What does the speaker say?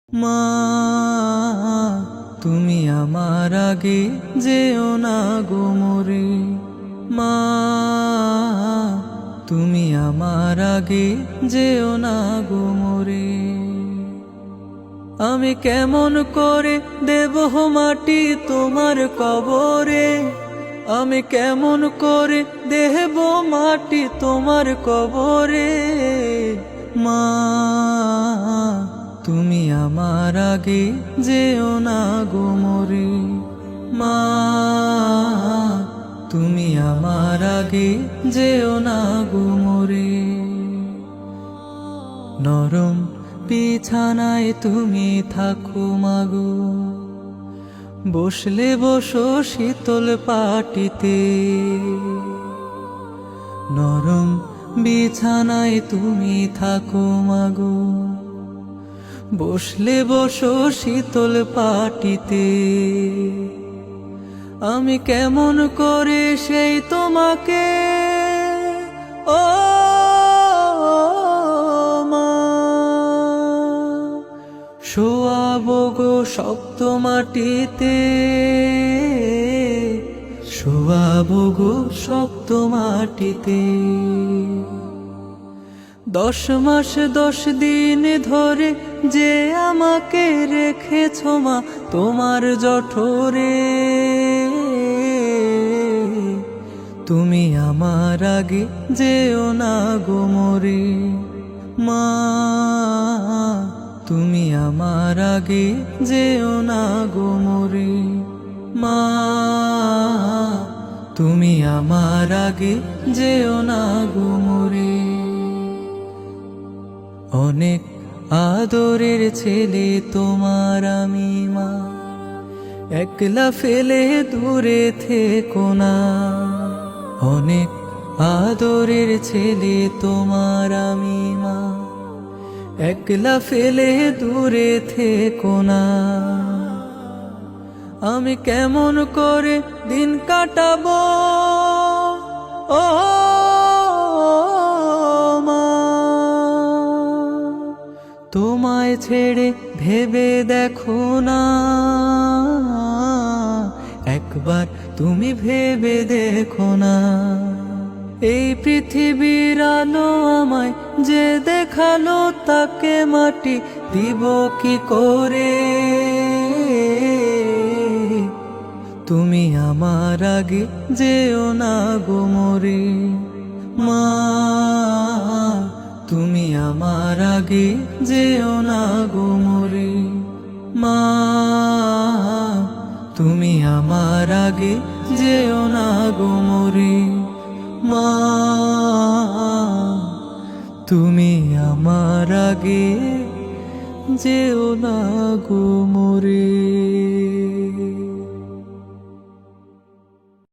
মা তুমি আমার আগে যেও না গো মরে, মা তুমি আমার আগে যেও না গো মরে। আমি কেমন করে দেব মাটি তোমার কবরে, আমি কেমন করে দেব মাটি তোমার কবরে। মা তুমি আমার আগে যেও না গো মরে, মা তুমি আমার আগে যেও না গো মরে। নরম বিছানায় তুমি থাকো মাগো, বসলে বসো শীতল পাটিতে। নরম বিছানায় তুমি থাকো মাগো, বসলে বসো শীতল পাটিতে। আমি কেমন করে সেই তোমাকে ও মা শোয়াবো গো শক্ত মাটিতে, শোয়াবো গো শক্ত মাটিতে। 10 মাস 10 দিন ধরে যে আমাকে রেখেছ মা তোমার জঠরে, তুমি আমার আগে যেও না গো মরে। মা তুমি আমার আগে যেও না গো মরে, মা তুমি আমার আগে যেও না গো মরে। অনেক আদরের ছেলে তোমার আমি মা, একলা ফেলে দূরে থেকো না। অনেক আদরের ছেলে তোমার আমি মা, একলা ফেলে দূরে থেকো না। আমি কেমন করে দিন কাটাবো ও মা, তোমায় ছেড়ে ভেবে দেখো না, একবার তুমি ভেবে দেখো না। এই পৃথিবীর আলো আমায় যে দেখালো, তাকে মাটি দিব কি করে। তুমি আমার আগে যেও না গো মরে, মা তুমি আমার আগে যেও না গো মরে। মা তুমি আমার আগে যেও না গো মরে, মা তুমি আমার আগে যেও না গো মরে।